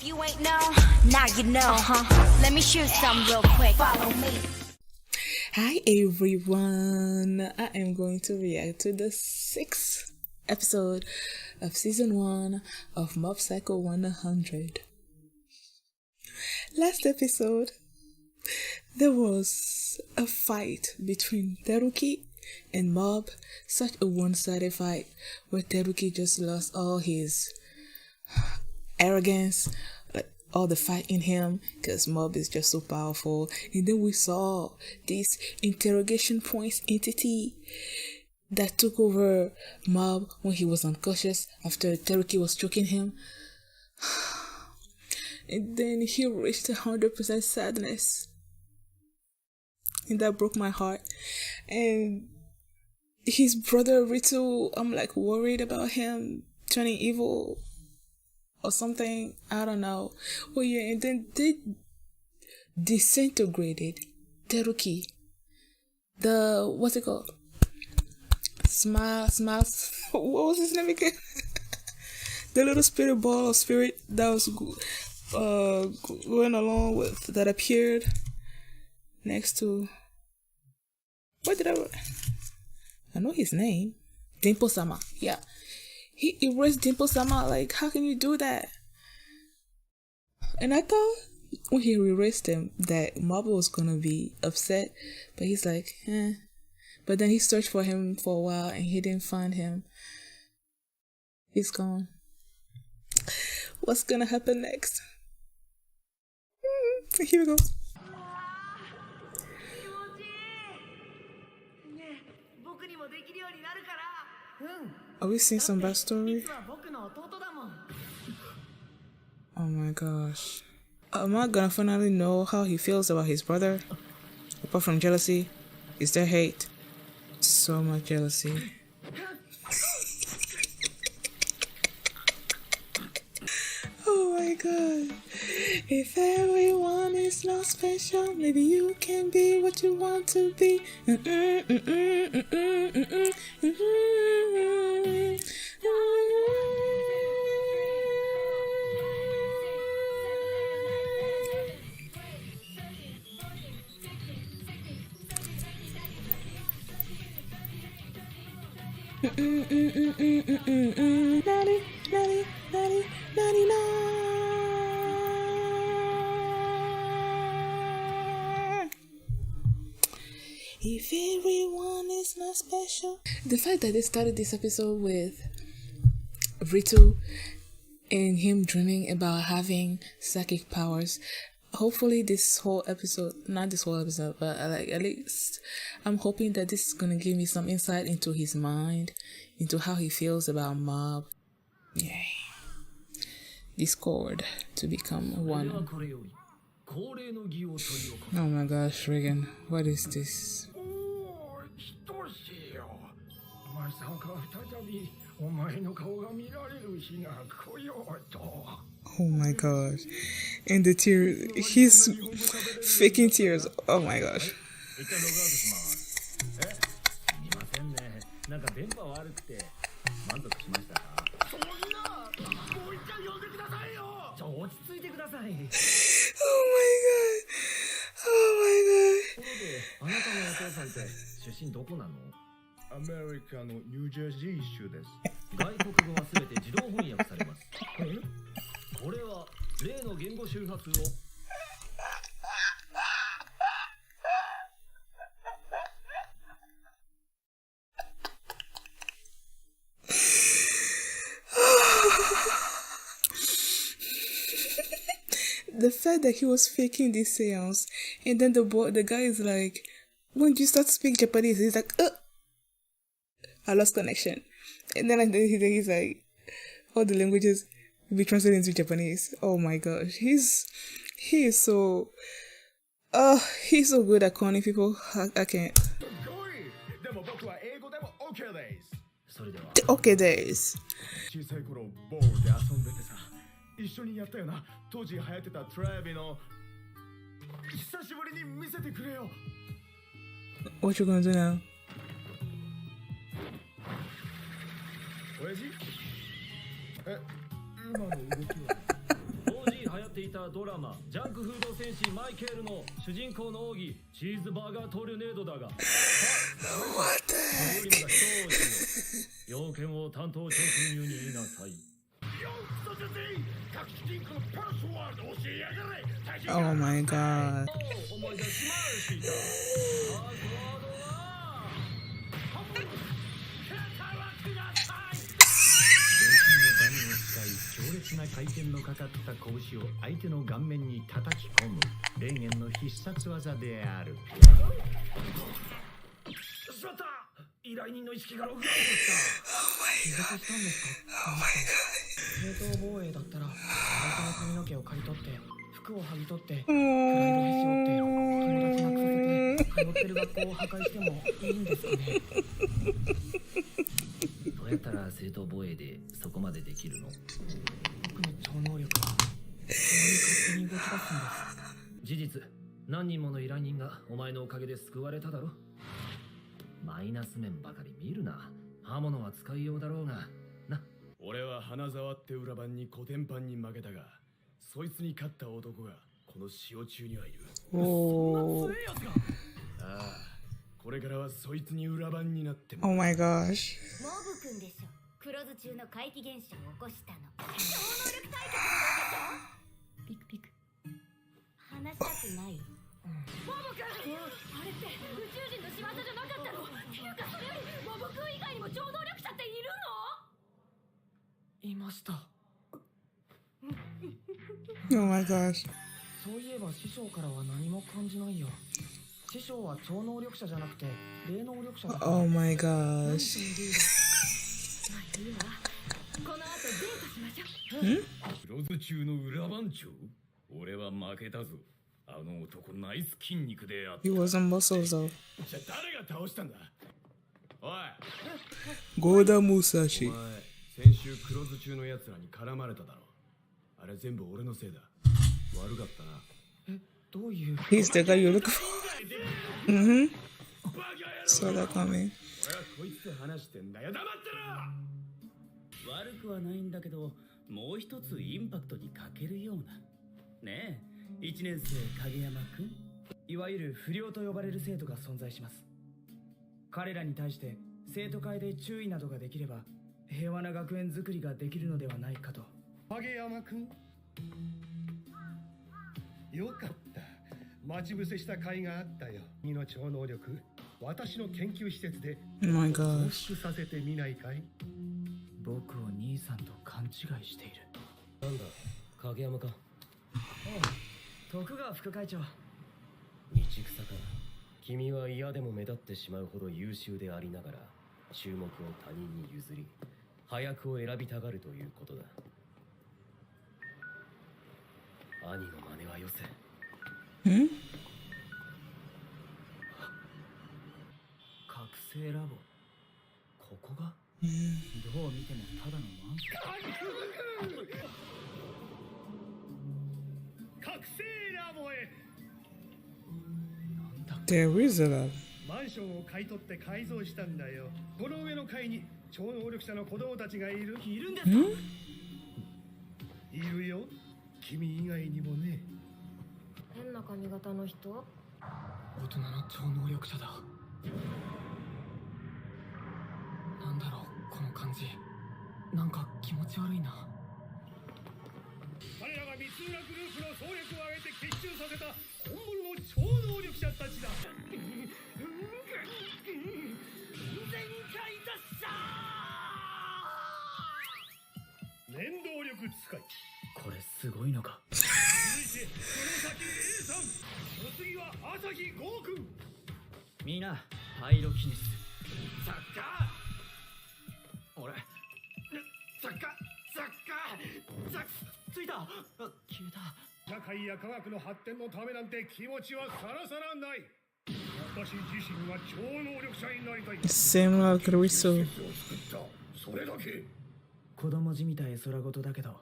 If you ain't know, now you know, Let me shoot some real quick. Follow me. Hi everyone, I am going to react to the 6th episode of season 1 of Mob Psycho 100. Last episode, there was a fight between Teruki and Mob, such a one-sided fight where Teruki just lost all his arrogance, like all the fight in him, because Mob is just so powerful. And then we saw this interrogation points entity that took over Mob when he was unconscious after Teruki was choking him. And then he reached 100% sadness, and that broke my heart. And his brother Ritu, I'm like worried about him turning evil or something. I don't know. Well, yeah, and then they disintegrated Teruki. What's it called? Smile. What was his name again? The little spirit ball of spirit that was going along with, that appeared next to, what did I know his name. Dimple-sama. Yeah. He erased Dimple-sama. Like, how can you do that? And I thought when he erased him that Mob was gonna be upset, but he's like, eh. But then he searched for him for a while and he didn't find him. He's gone. What's gonna happen next? Here we go. Are we seeing some backstory? Oh my gosh. Am I gonna finally know how he feels about his brother? Apart from jealousy, is there hate? So much jealousy. Oh my god. If everyone is not special, maybe you can be what you want to be. If everyone is not special. The fact that they started this episode with Ritu and him dreaming about having psychic powers. Hopefully this whole episode, not this whole episode, but like at least I'm hoping that this is gonna give me some insight into his mind, into how he feels about Mob. Yay. Discord to become one. Oh my gosh, Regan, what is this? Oh my gosh. And the tears, he's faking tears. Oh my gosh. Oh my god. Oh my god. アメリカのニュージャージー州です。外国語はすべて自動翻訳されます。これは例の言語周波数を。The fact that he was faking this seance, and then the guy is like, when you start to speak Japanese, he's like, I lost connection. And then he's like, all the languages will be translated into Japanese. Oh my gosh. He is so he's so good at conning people. I can't. Okay days. 小さい頃ボールで遊んでてさ、一緒にやったよな。当時流行ってたトライビの久しぶりに見せてくれよ。What you gonna do now? 親父？今の動きは。当時流っていたドラマ「ジャンクフード戦士マイケール」の主人公の奥義チーズバーガートルネードだが要件を担当直入に言いなさい。 Oh my god. 思い出しましたパスワードはバネを使い強烈な回転のかかった拳を相手の顔面に叩き込むレーゲンの必殺技である。しまった、依頼人の意識がログアウトした。気絶したんですか？ Oh my god. 正当防衛だったら相手の髪の毛を刈り取って服を剥ぎ取ってプライドへし折って友達なくさせて通ってる学校を破壊してもいいんですかね？どうやったら正当防衛でそこまでできるの？僕の超能力はそういう勝手に動き出すんです。事実、何人もの依頼人がお前のおかげで救われただろ。マイナス面ばかり見るな。刃物は使いようだろうがな。俺は花沢って裏番にコテンパンに負けたが、そいつに勝った男がこの塩中にはいる。Oh. ああ、これからはそいつに裏番になっても。 Oh my gosh. モブ君でしょ。黒酢中の怪奇現象を起こしたの。超能力対決でしょ。ピクピク。話したくない？モブ君、あれって宇宙人の仕業じゃなかったの？っていうかそれよりモブ君以外にも超能力者っているの？いました。 Oh my gosh. そういえば師匠からは何も感じないよ。師匠は超能力者じゃなくて霊能力者だから。 Oh my gosh. まあいいわ。この後デートしましょう。黒酢中の裏番長、俺は負けたぞ。あの男ナイス筋肉であった。 He wasn't muscles though. じゃあ誰が倒したんだ？おい、 Goda Musashi. お前先週黒酢中のやつらに絡まれただろ。あれ全部俺のせいだ。悪かったな。どういう？ He's the guy you're looking for. Mm-hmm. Saw that coming. 俺はこいつと話してんだよ。黙ってろ。悪くはないんだけど、もう一つインパクトに欠けるような。ねえ、1年生影山くん。いわゆる不良と呼ばれる生徒が存在します。彼らに対して生徒会で注意などができれば平和な学園づくりができるのではないかと。影山くん、よかった。待ち伏せした甲斐があったよ。君の超能力、私の研究施設で Oh my 増 gosh. 殖させてみないかい？僕を兄さんと勘違いしている。なんだ、影山か。徳川副会長。道草か。君は嫌でも目立ってしまうほど優秀でありながら注目を他人に譲り早くを選びたがるということだ。兄の真似はよせ。 Hmm? 覚醒ラボ。ここがどう見てもただのマンション。覚醒ラボへ。 There is a lot. マンションを買い取って改造したんだよ。この上の階に超能力者の子供たちがいる。いるんですか？いるよ。君以外にもね。変な髪型の人？大人の超能力者だ。なんだろうこの感じ。なんか気持ち悪いな。彼らが三浦グループの総力を挙げて結集させた本物の超能力者たちだ。念動力使い。これすごいのか。続いてその先 A さん、お次は朝日剛君。みんなパイロキネシス。サッカー。俺。サッカー。ついた。あ、消えた。社会や科学の発展のためなんて気持ちはさらさらない。私自身が超能力者になりたい。 Same like Riso. それだけ。子供じみた絵空事だけど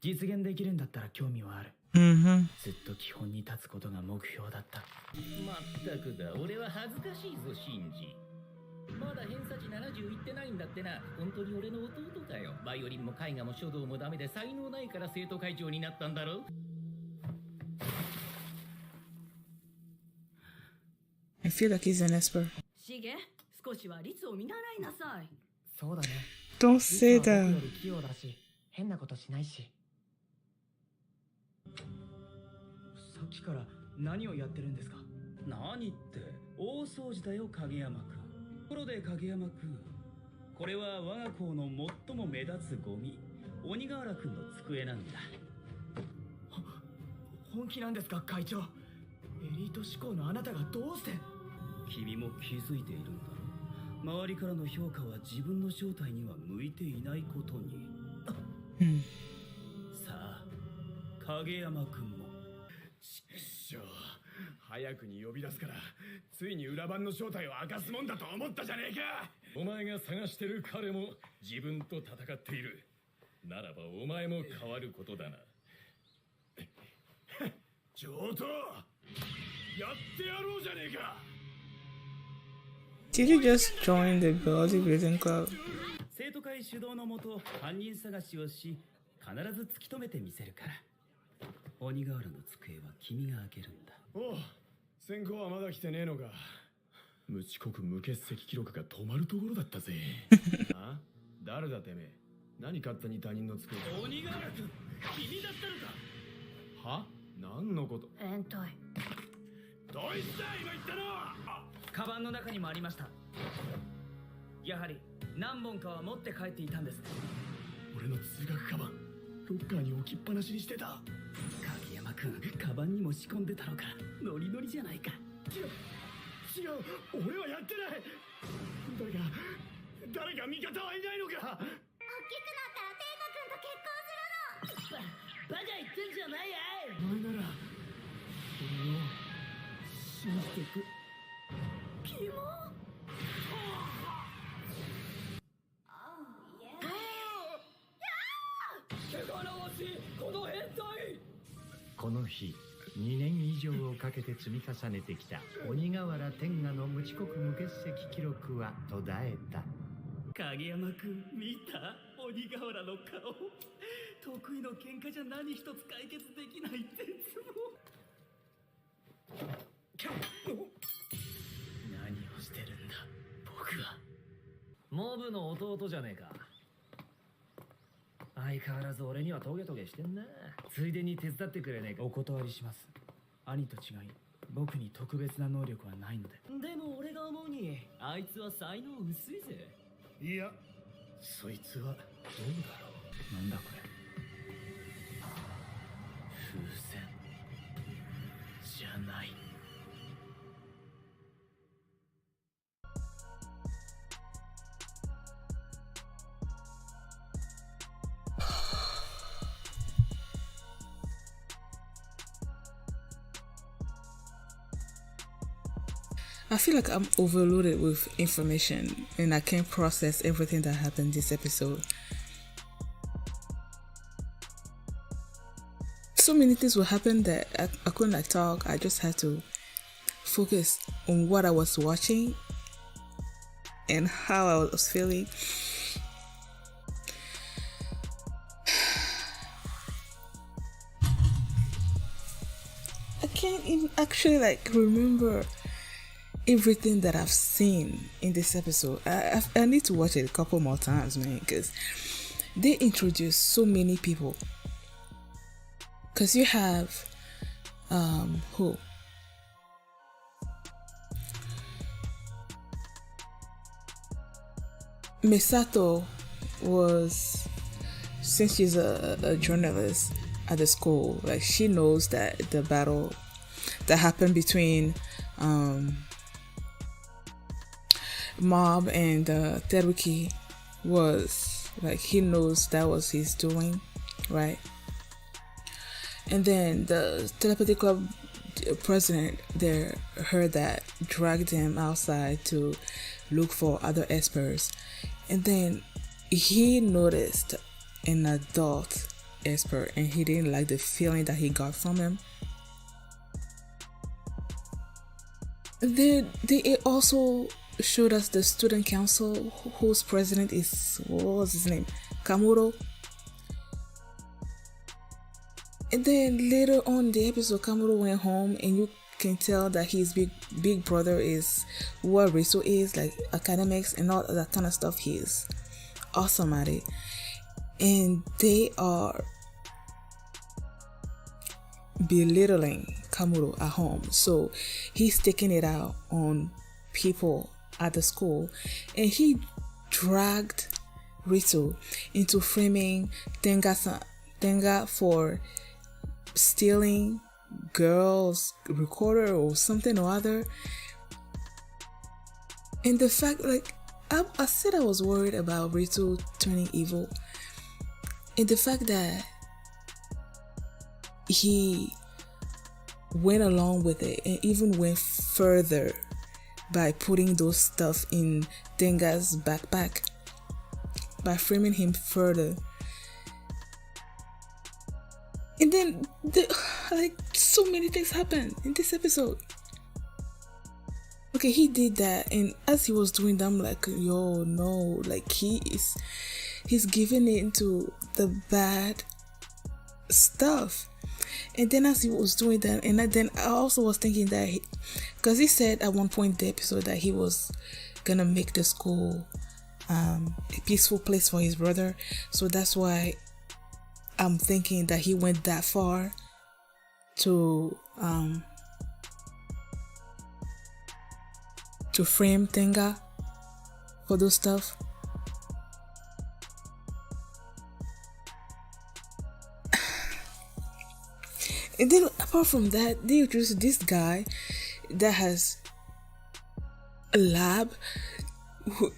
実現できるんだったら興味はある。 Mm-hmm. ずっと基本に立つことが目標だった。まったくだ、俺は恥ずかしいぞシンジ。まだ偏差値70いってないんだってな。本当に俺の弟かよ。バイオリンも絵画も書道もダメで才能ないから生徒会長になったんだろ。I feel like he's an esper. シゲ、少しは律を見習いなさい。そうだね。 Don't say 僕よ that. り器用だし、変なことしないし。さっきから何をやってるんですか？何って大掃除だよ影山くん。ところで影山くん、これは我が校の最も目立つゴミ、鬼瓦くんの机なんだ。本気なんですか会長？エリート志向のあなたがどうして？君も気づいているんだろう。周りからの評価は自分の正体には向いていないことに。 Hmm. さあ影山くんも。しょう、早くに呼び出すからついに裏番の正体を明かすもんだと思ったじゃねえか。お前が探してる彼も自分と戦っているならばお前も変わることだな。上等、やってやろうじゃねえか。 Did you just join the bodybuilding club? 生徒会主導のもと犯人探しをし、必ず突き止めてみせるから。鬼瓦の机は君が開けるんだ。おう、先行はまだ来てねえのか。無遅刻無欠席記録が止まるところだったぜ。あ？誰だてめえ。何勝手に他人の机を。鬼瓦くん、君だったのか。は？何のこと？延滞。どいつだ今言ったの。カバンの中にもありました。やはり何本かは持って帰っていたんですね。俺の通学カバンロッカーに置きっぱなしにしてた。影山くん、カバンにも仕込んでたのか。ノリノリじゃないか。違う、俺はやってない。誰か味方はいないのか。大きくなったら天吾くんと結婚するの。バカ言ってんじゃないやい。お前なら俺を信じてく。キモ。この日、2年以上をかけて積み重ねてきた鬼瓦天下の無遅刻無欠席記録は途絶えた。影山くん、見た？鬼瓦の顔。得意の喧嘩じゃ何一つ解決できないってつも。何をしてるんだ僕は。モブの弟じゃねえか。相変わらず俺にはトゲトゲしてんな。ついでに手伝ってくれねえか。お断りします。兄と違い、僕に特別な能力はないので。でも俺が思うにあいつは才能薄いぜ。いや、そいつはどうだろう。なんだこれ。風船じゃない。I feel like I'm overloaded with information and I can't process everything that happened this episode. So many things will happen that I couldn't like talk. I just had to focus on what I was watching and how I was feeling. I can't even actually like remember everything that I've seen in this episode. I need to watch it a couple more times, man, because they introduce so many people. Because you have who? Misato was, since she's a journalist at the school, like she knows that the battle that happened between Mob and Teruki was like, he knows that was his doing, right? And then the telepathy club president there heard that, dragged him outside to look for other espers, and then he noticed an adult esper and he didn't like the feeling that he got from him. And then they also showed us the student council whose president is, what was his name, Kamuro. And then later on in the episode, Kamuro went home and can tell that his big brother is what Ritsu is, like academics and all that kind of stuff. He is awesome at it, and they are belittling Kamuro at home. So he's taking it out on people at the school, and he dragged Ritsu into framing Tenga for stealing girls' recorder or something or other. And the fact, like, I said I was worried about Ritsu turning evil, and the fact that he went along with it and even went further by putting those stuff in Tenga's backpack, by framing him further. And then like so many things happened in this episode. Okay, he did that, and as he was doing that, I'm like, yo, no, like he's giving into the bad stuff. And then as he was doing that, and then I also was thinking that because he said at one point in the episode that he was gonna make the school a peaceful place for his brother, so that's why I'm thinking that he went that far to frame Tenga for those stuff. And then apart from that, they introduced this guy that has a lab.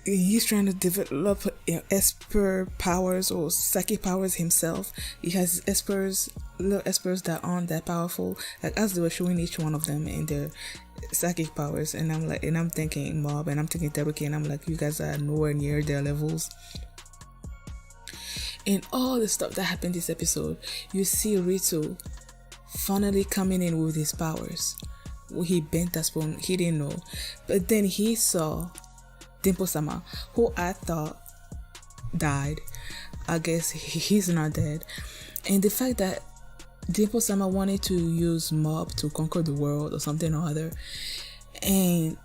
He's trying to develop Esper powers or psychic powers himself. He has little Espers that aren't that powerful. Like as they were showing each one of them in their psychic powers, and I'm thinking Mob, and I'm thinking Teruki, and I'm like, you guys are nowhere near their levels. And all the stuff that happened this episode, you see Ritsu finally coming in with his powers. He bent that spoon, he didn't know, but then he saw Dimple-sama, who I thought died. I guess he's not dead. And the fact that Dimple-sama wanted to use Mob to conquer the world or something or other, and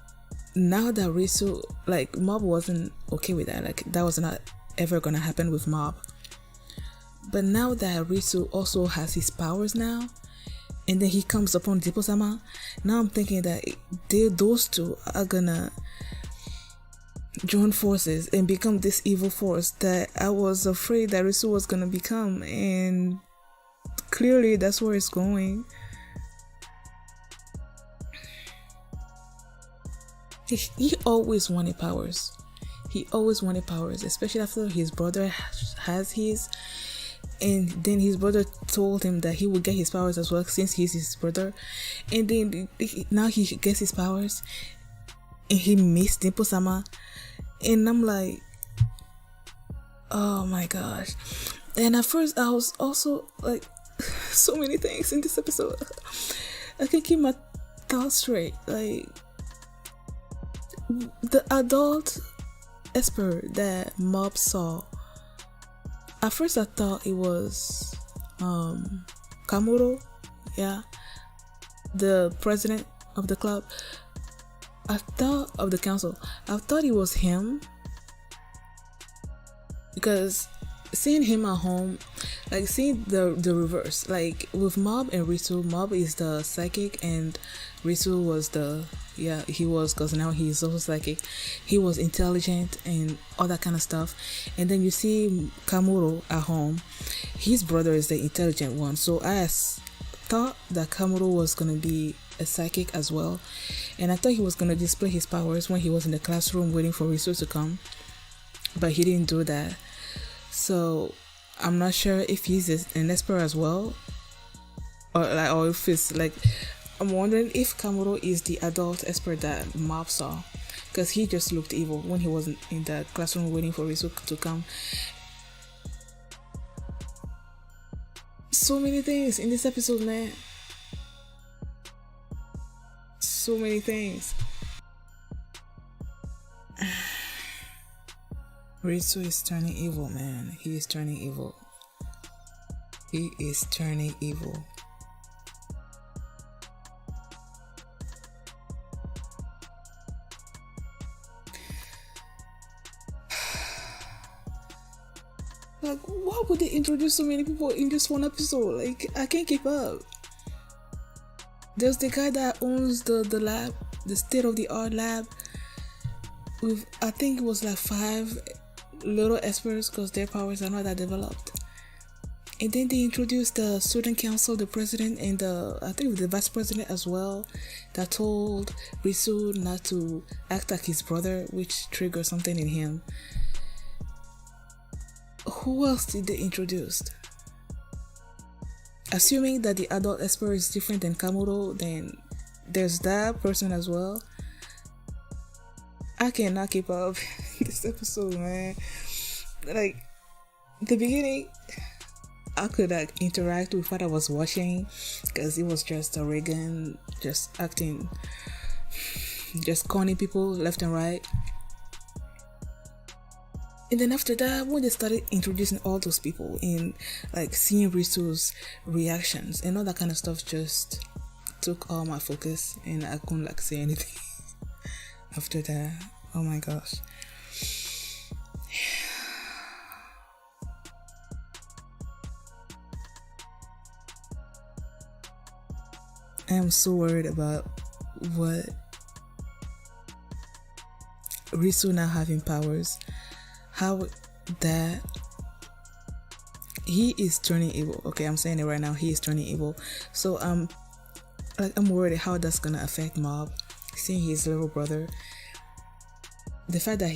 now that Ritsu, like, Mob wasn't okay with that, like that was not ever gonna happen with Mob. But now that Ritsu also has his powers now, and then he comes upon Dimple-sama, now I'm thinking that those two are gonna join forces and become this evil force that I was afraid that Ritsu was gonna become, and clearly that's where it's going. He always wanted powers. He always wanted powers, especially after his brother has his, and then his brother told him that he would get his powers as well since he's his brother, and then now he gets his powers and he missed Dimple-sama. And I'm like, oh my gosh. And at first I was also like, so many things in this episode. I can't keep my thoughts straight. Like, the adult Esper that Mob saw, at first I thought it was Kamuro, yeah, the president of the club. I thought of the council. I thought it was him, because seeing him at home, like seeing the reverse, like with Mob and Ritsu, Mob is the psychic and Ritsu was because now he's also psychic. He was intelligent and all that kind of stuff. And then you see Kamuro at home, his brother is the intelligent one. So I thought that Kamuro was gonna be a psychic as well, and I thought he was gonna display his powers when he was in the classroom waiting for Ritsu to come, but he didn't do that. So I'm not sure if he's an Esper as well, or if it's like, I'm wondering if Kamuro is the adult Esper that Mob saw, because he just looked evil when he wasn't in the classroom waiting for Ritsu to come. So many things in this episode, man. So many things. Ritsu is turning evil, man. He is turning evil. He is turning evil. Like, why would they introduce so many people in just one episode? Like, I can't keep up. There's the guy that owns the lab, the state-of-the-art lab, with, I think it was like 5 little experts because their powers are not that developed. And then they introduced the student council, the president, and I think the vice president as well, that told Risu not to act like his brother, which triggered something in him. Who else did they introduce? Assuming that the adult expert is different than Kamuro, then there's that person as well. I cannot keep up this episode, man. Like, the beginning, I could like interact with what I was watching because it was just a Reagan just acting, just conning people left and right. And then after that, when they started introducing all those people and like seeing Risu's reactions and all that kind of stuff, just took all my focus and I couldn't like say anything after that. Oh my gosh. I am so worried about what Risu now having powers, how that he is turning evil. Okay, I'm saying it right now, he is turning evil. So I'm worried how that's gonna affect Mob, seeing his little brother. The fact that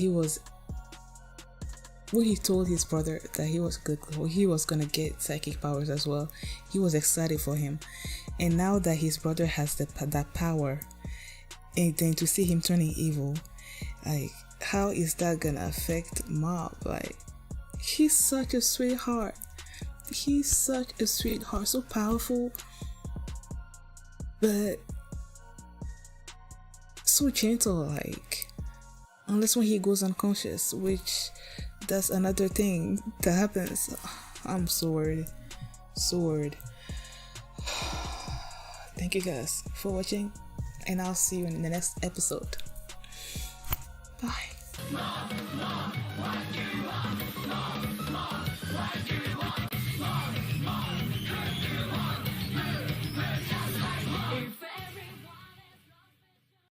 when he told his brother that he was gonna get psychic powers as well, he was excited for him. And now that his brother has that power, and then to see him turning evil, like, how is that gonna affect Mob? Like, he's such a sweetheart. He's such a sweetheart, so powerful, but so gentle. Like, unless when he goes unconscious, which that's another thing that happens. I'm so worried. So worried. Thank you guys for watching, and I'll see you in the next episode. Bye.